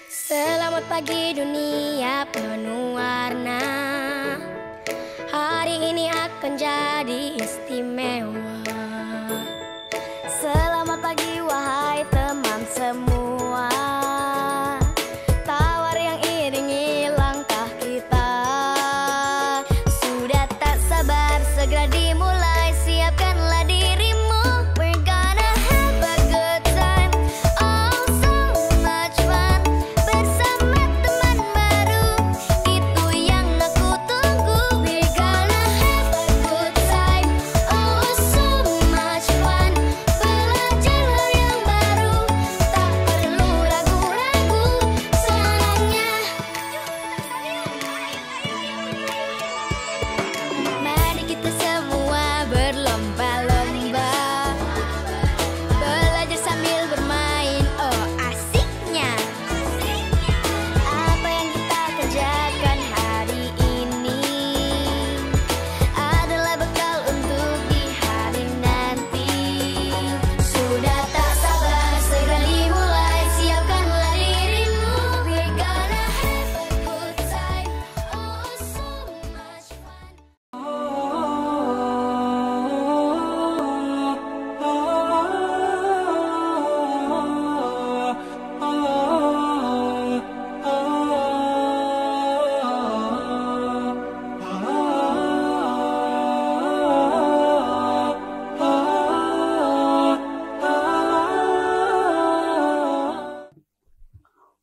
Selamat pagi dunia penuh warna. Hari ini akan jadi istimewa. Selamat pagi wahai teman semua. Tawar yang iringi langkah kita. Sudah tak sabar segera dimulai. Siapkanlah dirimu. We're gonna have a good time. Oh so much fun. Bersama teman baru, itu yang aku tunggu. We're gonna have a good time. Oh so much fun. Belajar hal yang baru, tak perlu ragu-ragu. Senangnya mari kita semua berlomba-lomba, belajar sambil bermain. Oh asiknya. Apa yang kita kerjakan hari ini adalah bekal untuk di hari nanti. Sudah tak sabar segera dimulai. Siapkanlah dirimu. We're gonna have a good time. Oh so much fun.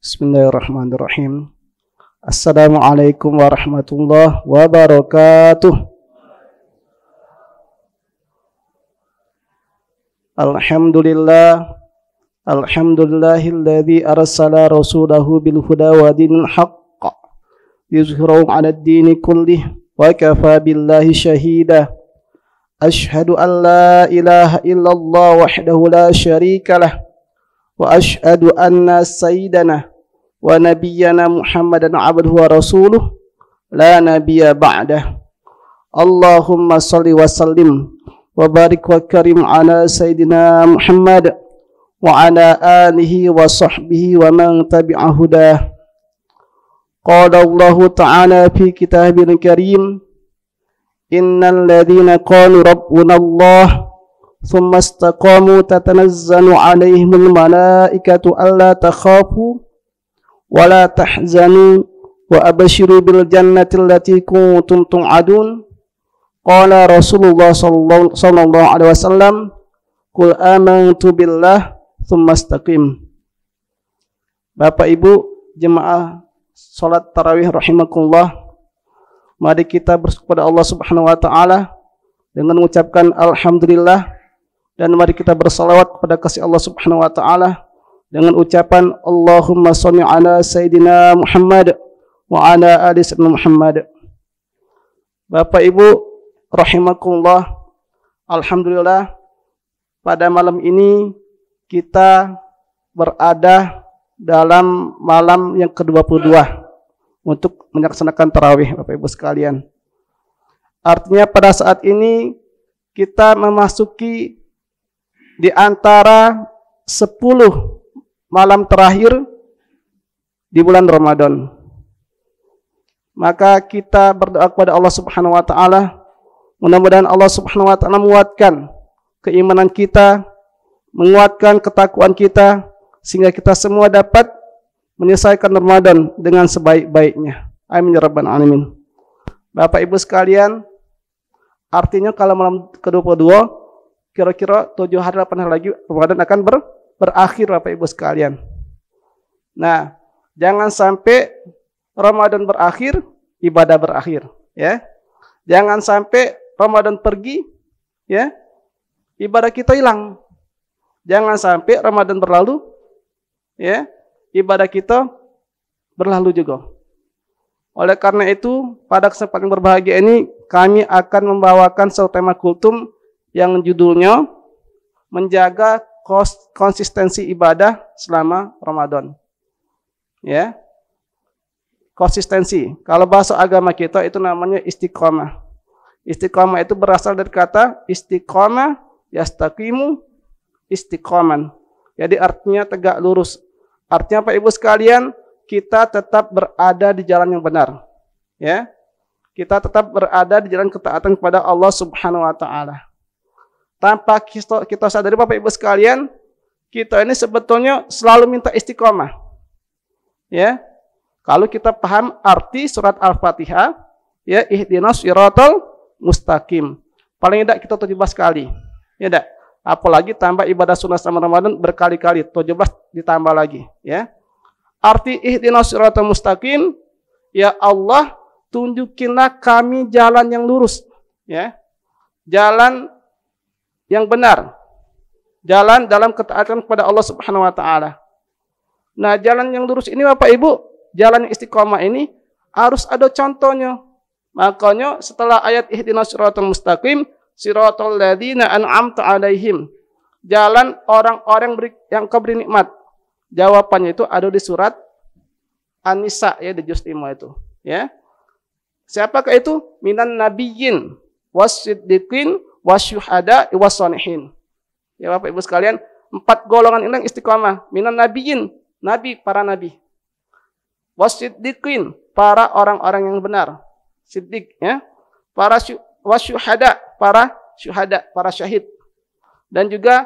Bismillahirrahmanirrahim. Assalamualaikum warahmatullahi wabarakatuh. Alhamdulillah. Alhamdulillahilladzi arsala rasulahu bil huda wa dinil haqq yuzhirahu 'alad dini kullih wa kafa billahi shahida. Ashhadu an la ilaha illallah wahdahu la syarikalah wa ashhadu anna sayyidana wa nabiyyana Muhammadan abduhu wa rasuluh la nabiyya ba'dah. Allahumma salli wa sallim wa barik wa karim ala sayyidina Muhammad wa ala alihi wa sahbihi wa man tabi'a hudah. Qala Allah ta'ala fi kitabil karim, innal ladhina qalu rabbuna Allah thumma istaqamu tatanazzalu alaihimul malaikatu alla takhafu wa la tahzanu wa abashiru bil jannati allati kuntum tu'adun. Qala Rasulullah sallallahu alaihi wasallam, qul amantu billah thumma istaqim. Bapak Ibu jemaah salat tarawih rahimakumullah, mari kita bersyukur kepada Allah Subhanahu wa taala dengan mengucapkan alhamdulillah, dan mari kita bersalawat kepada kasih Allah Subhanahu wa taala dengan ucapan Allahumma shalli ala sayyidina Muhammad wa ala ali sayyidina Muhammad. Bapak Ibu rahimakumullah, alhamdulillah pada malam ini kita berada dalam malam yang ke-22 untuk melaksanakan tarawih, Bapak Ibu sekalian. Artinya pada saat ini kita memasuki di antara 10 malam terakhir di bulan Ramadan. Maka kita berdoa kepada Allah Subhanahu wa taala, mudah-mudahan Allah Subhanahu wa taala menguatkan keimanan kita, menguatkan ketakwaan kita, sehingga kita semua dapat menyelesaikan Ramadan dengan sebaik-baiknya. Amin ya rabbal alamin. Bapak Ibu sekalian, artinya kalau malam ke-22 kira-kira 7 hari 8 hari lagi Ramadan akan berakhir, Bapak Ibu sekalian. Nah, jangan sampai Ramadan berakhir, ibadah berakhir, ya. Jangan sampai Ramadan pergi, ya, ibadah kita hilang. Jangan sampai Ramadan berlalu, ya, ibadah kita berlalu juga. Oleh karena itu, pada kesempatan yang berbahagia ini kami akan membawakan satu tema kultum yang judulnya menjaga konsistensi ibadah selama Ramadan. Ya. Konsistensi. Kalau bahasa agama kita itu namanya istiqomah. Istiqomah itu berasal dari kata istiqomah yastaqimu istiqoman. Jadi artinya tegak lurus. Artinya Bapak Ibu sekalian, kita tetap berada di jalan yang benar. Ya. Kita tetap berada di jalan ketaatan kepada Allah Subhanahu wa taala. Tanpa kita sadari Bapak Ibu sekalian, kita ini sebetulnya selalu minta istiqomah. Ya. Kalau kita paham arti surat Al-Fatihah, ya, ihdinas siratal mustaqim. Paling tidak kita 17 kali. Ya enggak? Apalagi tambah ibadah sunnah selama Ramadan berkali-kali, 17 ditambah lagi, ya. Arti ihdinas siratal mustaqim, ya Allah, tunjukilah kami jalan yang lurus, ya. Jalan yang benar. Jalan dalam ketaatan kepada Allah Subhanahu wa taala. Nah, jalan yang lurus ini Bapak Ibu, jalan yang istiqomah ini harus ada contohnya. Makanya setelah ayat ihdinas siratal mustaqim, siratal ladzina an'amta 'alaihim, jalan orang-orang yang kau beri nikmat. Jawabannya itu ada di surat An-Nisa, ya, di juz 5 itu, ya. Siapakah itu? Minan nabiyyin wasiddiqin wasyuhada wassalihin. Ya Bapak Ibu sekalian, 4 golongan ini yang istiqomah. Minan nabiyyin, nabi, para nabi. Wasiddiqin, para orang-orang yang benar. Siddiq, ya. Para wasyuhada, para syuhada, para syahid. Dan juga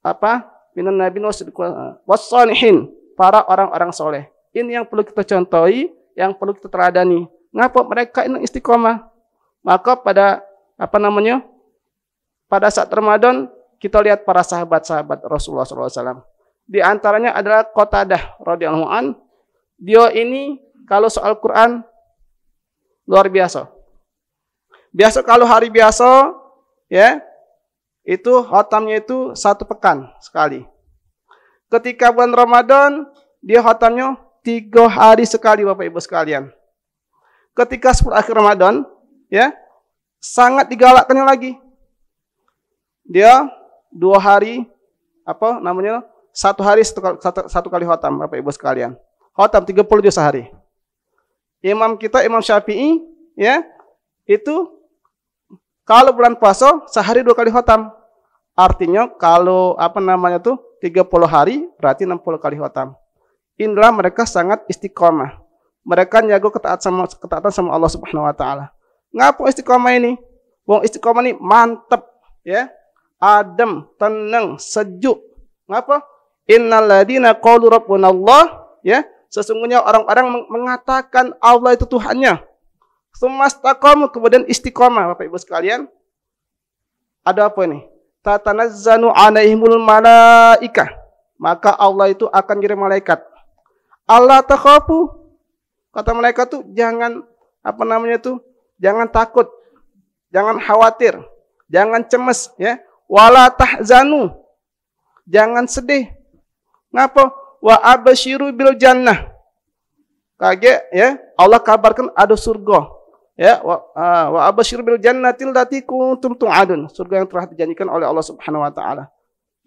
apa? Minan nabiyyin wassalihin, para orang-orang soleh. Ini yang perlu kita contohi, yang perlu kita teladani. Ngapa mereka ini istiqomah? Maka pada pada saat Ramadan kita lihat para sahabat-sahabat Rasulullah SAW. Di antaranya adalah Qatadah radhiyallahu an. Dia ini kalau soal Quran luar biasa. Biasa kalau hari biasa, ya, itu khatamnya itu 1 pekan sekali. Ketika bulan Ramadan, dia khatamnya 3 hari sekali Bapak Ibu sekalian. Ketika 10 akhir Ramadan, ya, sangat digalakkannya lagi. Dia 2 hari, 1 hari satu kali khatam Bapak Ibu sekalian. Khatam 30 juz sehari. Imam kita, Imam Syafi'i, ya, itu kalau bulan puasa sehari 2 kali khatam. Artinya kalau 30 hari berarti 60 kali khatam. Inilah mereka sangat istiqomah. Mereka nyago ketaatan sama Allah Subhanahu wa taala. Ngapa istiqomah ini? Wong istiqomah ini mantep, ya. Adem, tenang, sejuk. Ngapa? Innal ladzina qalu rabbuna Allah, ya. Sesungguhnya orang-orang mengatakan Allah itu Tuhannya. Tsumastaqamu, kemudian istiqomah Bapak Ibu sekalian. Ada apa ini? Tatanazzanu 'alaihimul malaikah. Maka Allah itu akan kirim malaikat. Allah takhafu. Kata malaikat itu jangan jangan takut, jangan khawatir, jangan cemas, ya. Wala tahzanu. Jangan sedih. Ngapa? Wa abasyiru bil jannah. Kaget, ya. Allah kabarkan ada surga. Ya, wa abasyiru bil jannatil lati kuntum tu'adun. Surga yang telah dijanjikan oleh Allah Subhanahu wa taala.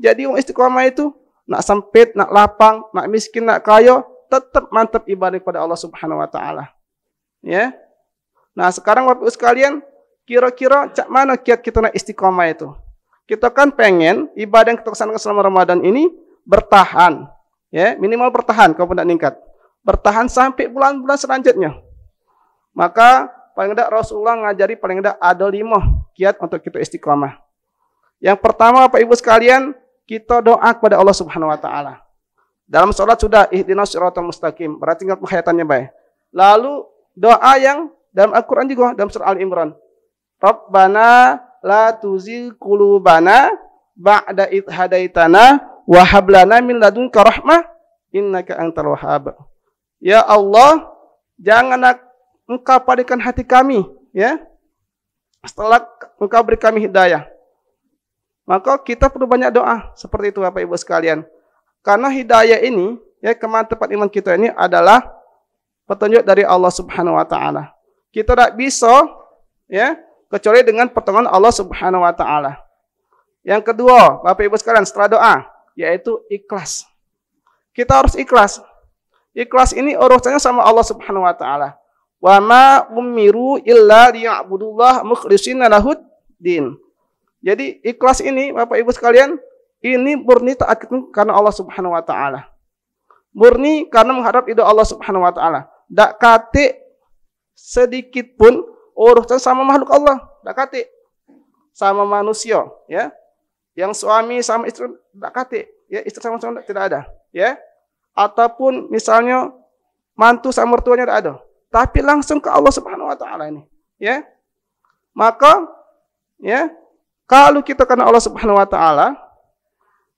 Jadi istiqomah itu nak sempit, nak lapang, nak miskin, nak kaya, tetap mantap ibadah kepada Allah Subhanahu wa taala. Ya. Nah, sekarang Bapak Ibu sekalian, kira-kira cak mana kiat kita nak istiqomah itu? Kita kan pengen ibadah yang kita laksanakan selama Ramadan ini bertahan, ya, minimal bertahan kalau tidak meningkat. Bertahan sampai bulan-bulan selanjutnya. Maka paling tidak Rasulullah ngajari paling tidak ada 5 kiat untuk kita istiqomah. Yang pertama Bapak Ibu sekalian, kita doa kepada Allah Subhanahu wa taala. Dalam sholat sudah ihdinas siratal mustaqim, berarti ingat penghayatannya baik. Lalu doa yang dalam Al-Qur'an juga dalam surah Al-Imran. Rabbana la tuzigh qulubana ba'da idh hadaitana wa hab lana min ladunka rahmah innaka antal wahhab. Ya Allah, jangan Engkau padakan hati kami, ya, setelah Engkau beri kami hidayah. Maka kita perlu banyak doa seperti itu Bapak Ibu sekalian. Karena hidayah ini, ya, kemantapan iman kita ini adalah petunjuk dari Allah Subhanahu wa taala. Kita tidak bisa, ya, kecuali dengan pertolongan Allah Subhanahu wa taala. Yang kedua, Bapak Ibu sekalian, setelah doa, yaitu ikhlas. Kita harus ikhlas. Ikhlas ini urusannya sama Allah Subhanahu wa taala. Wa ma umiru illa liya'budullah mukhlishina lahud din. Jadi ikhlas ini Bapak Ibu sekalian, ini murni taat karena Allah Subhanahu wa taala. Murni karena mengharap ridho Allah Subhanahu wa taala. Dak kate sedikit pun urusan sama makhluk Allah, dak kate. Sama manusia, ya. Yang suami sama istri dak kate, ya, istri sama suami tidak ada, ya. Ataupun misalnya mantu sama mertuanya tidak ada. Tapi langsung ke Allah Subhanahu wa taala ini, ya. Maka ya, kalau kita karena Allah Subhanahu wa taala,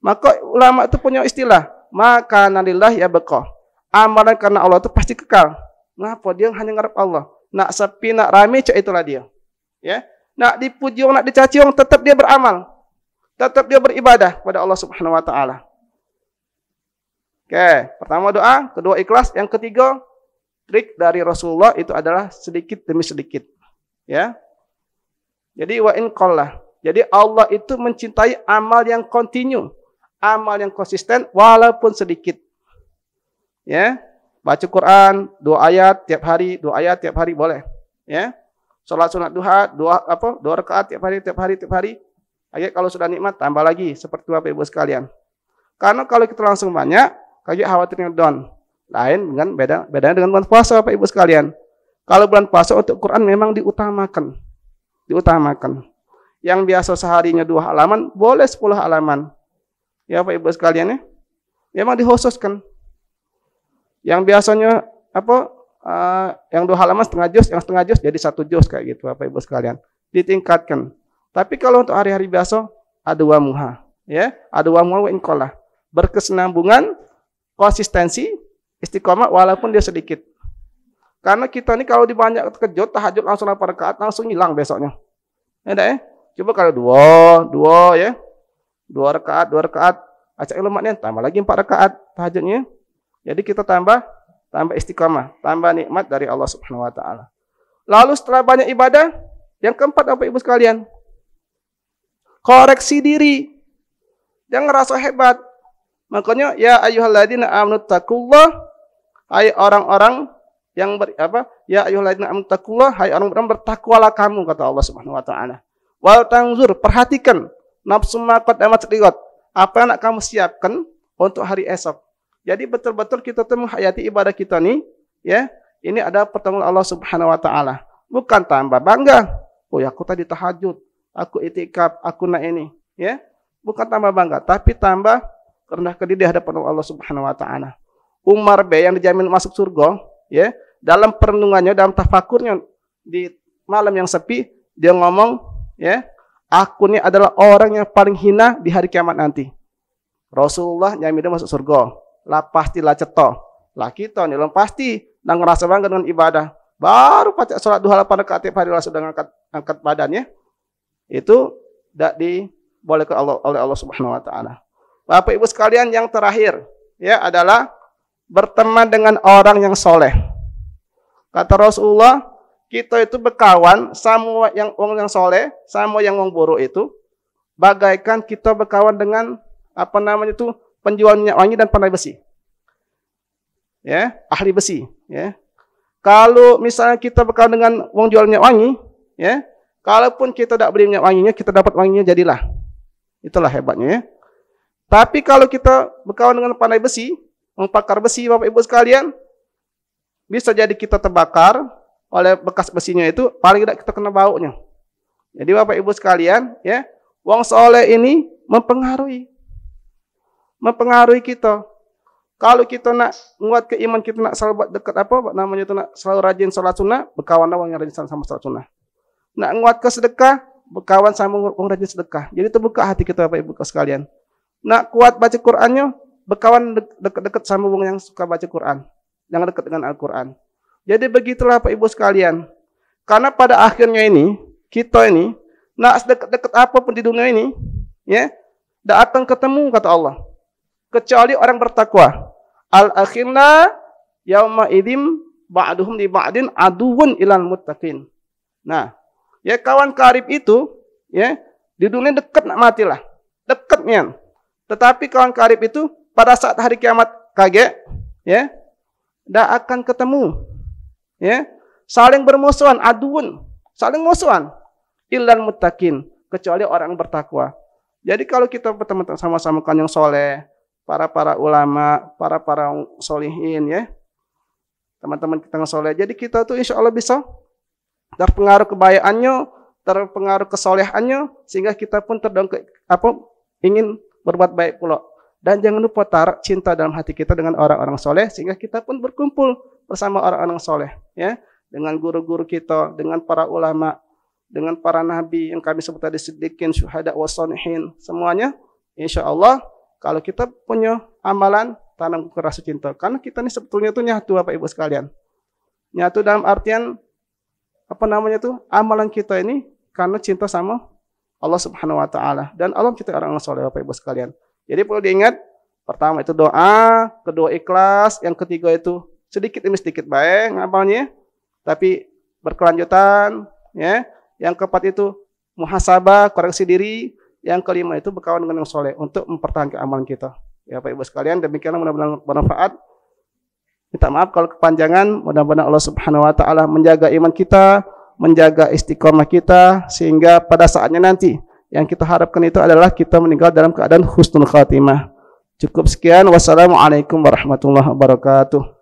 maka ulama itu punya istilah, maka nalillahi yabqa. Amalan karena Allah itu pasti kekal. Ngapa? Dia hanya ngarep Allah. Nak sepi, nak rame, cak itulah dia. Ya. Nak dipuji, nak dicaci, tetap dia beramal. Tetap dia beribadah kepada Allah Subhanahu wa taala. Oke, pertama doa, kedua ikhlas, yang ketiga trik dari Rasulullah itu adalah sedikit demi sedikit. Ya. Jadi wa in qalla. Jadi Allah itu mencintai amal yang kontinu, amal yang konsisten walaupun sedikit. Ya. Baca Quran 2 ayat tiap hari, 2 ayat tiap hari boleh. Ya. Salat sunat duha 2 rakaat tiap hari. Ayat kalau sudah nikmat tambah lagi seperti Bapak Ibu sekalian. Karena kalau kita langsung banyak, kayak khawatirnya down. Lain dengan beda dengan bulan puasa Bapak Ibu sekalian. Kalau bulan puasa untuk Quran memang diutamakan. Yang biasa seharinya 2 halaman, boleh 10 halaman. Ya Bapak Ibu sekalian ya. Memang dikhususkan. Yang biasanya yang 2 halaman setengah juz, yang setengah juz jadi 1 juz kayak gitu Bapak Ibu sekalian. Ditingkatkan. Tapi kalau untuk hari-hari biasa ada wamuha, ya, ada wamuha wa in qalla. Berkesinambungan, konsistensi, istiqomah walaupun dia sedikit. Karena kita ini kalau dibanyak terkejut, tahajud langsung 8 rakaat langsung hilang besoknya. Ya, coba kalau 2 ya. 2 rakaat, acak lemaknya tambah lagi 4 rakaat tahajudnya. Jadi kita tambah istiqamah, tambah nikmat dari Allah Subhanahu wa taala. Lalu setelah banyak ibadah, yang keempat Bapak Ibu sekalian, koreksi diri. Jangan ngerasa hebat. Makanya ya ayyuhalladzina amanu taqullah, hai orang-orang yang ya ayyuhalladzina amanu taqullah, hai orang-orang bertakwalah kamu kata Allah Subhanahu wa taala. Wal tanzur, perhatikan nafsu ma qaddamat ligat, apa yang nak kamu siapkan untuk hari esok. Jadi betul-betul kita tuh menghayati ibadah kita nih, ya. Ini ada pertemuan Allah Subhanahu wa taala. Bukan tambah bangga. Oh ya, aku tadi tahajud, aku itikaf, aku nak ini, ya. Bukan tambah bangga, tapi tambah rendah diri di hadapan Allah Subhanahu wa taala. Umar yang dijamin masuk surga, ya. Dalam perenungannya, dalam tafakurnya di malam yang sepi, dia ngomong, ya, aku ini adalah orang yang paling hina di hari kiamat nanti. Rasulullah jamin dia masuk surga. Lah pastilah ceto. Lah kita nih pasti dan ngerasa bangga dengan ibadah. Baru baca salat duha 8 rakaat tiap hari lah sudah angkat badannya. Itu tidak dibolehkan oleh Allah Subhanahu wa taala. Bapak Ibu sekalian, yang terakhir ya adalah berteman dengan orang yang soleh. Kata Rasulullah, kita itu berkawan sama yang orang yang soleh, sama yang orang buruk itu bagaikan kita berkawan dengan penjual minyak wangi dan pandai besi. Ya, ahli besi, ya. Kalau misalnya kita berkawan dengan wong jual minyak wangi, ya, kalaupun kita tidak beli minyak wanginya, kita dapat wanginya jadilah. Itulah hebatnya, ya. Tapi kalau kita berkawan dengan pandai besi, pakar besi, Bapak Ibu sekalian, bisa jadi kita terbakar oleh bekas besinya itu, paling tidak kita kena baunya. Jadi Bapak Ibu sekalian, ya, wong soleh ini mempengaruhi kita. Kalau kita nak nguat ke iman, kita nak selalu dekat nak selalu rajin salat sunnah, berkawan orang yang rajin sama salat sunnah. Nak nguat ke sedekah, berkawan sama orang rajin sedekah. Jadi terbuka hati kita Bapak Ibu sekalian. Nak kuat baca Qur'annya, berkawan dekat-dekat sama orang yang suka baca Qur'an, yang dekat dengan Al-Qur'an. Jadi begitulah Bapak Ibu sekalian. Karena pada akhirnya ini, kita ini nak dekat-dekat apapun di dunia ini, ya, tidak akan ketemu kata Allah. Kecuali orang bertakwa. Al-akhirna yauma idzim ba'duhum li ba'din aduwwun ilal muttaqin. Nah, ya kawan karib itu, ya, di dunia dekat nak matilah. Dekatnya. Tetapi kawan karib itu pada saat hari kiamat kaget, ya, tidak akan ketemu. Ya, saling bermusuhan, aduun, saling musuhan. Illal muttaqin, kecuali orang bertakwa. Jadi kalau kita teman-teman sama-sama kan yang soleh, para ulama, para solihin ya, teman-teman kita yang soleh. Jadi kita tuh insya Allah bisa terpengaruh kebayaannya, terpengaruh kesolehannya, sehingga kita pun ingin berbuat baik pula. Dan jangan lupa taruh cinta dalam hati kita dengan orang-orang soleh, sehingga kita pun berkumpul bersama orang-orang soleh, ya, dengan guru-guru kita, dengan para ulama, dengan para nabi yang kami sebut tadi, siddiqin, syuhada, wassalihin, semuanya, insya Allah, kalau kita punya amalan, tanam rasa cinta. Karena kita ini sebetulnya tuh nyatu, Bapak Ibu sekalian. Nyatu dalam artian, amalan kita ini karena cinta sama Allah Subhanahu wa Ta'ala. Dan Allah kita orang soleh, Bapak Ibu sekalian. Jadi perlu diingat, pertama itu doa, kedua ikhlas, yang ketiga itu sedikit demi sedikit baik ngamalnya, tapi berkelanjutan, ya. Yang keempat itu muhasabah, koreksi diri. Yang kelima itu berkawan dengan yang soleh untuk mempertahankan amalan kita. Ya Bapak Ibu sekalian, demikianlah mudah-mudahan bermanfaat. Minta maaf kalau kepanjangan, mudah-mudahan Allah Subhanahu wa Ta'ala menjaga iman kita, menjaga istiqomah kita, sehingga pada saatnya nanti yang kita harapkan itu adalah kita meninggal dalam keadaan husnul khatimah. Cukup sekian, wassalamualaikum warahmatullahi wabarakatuh.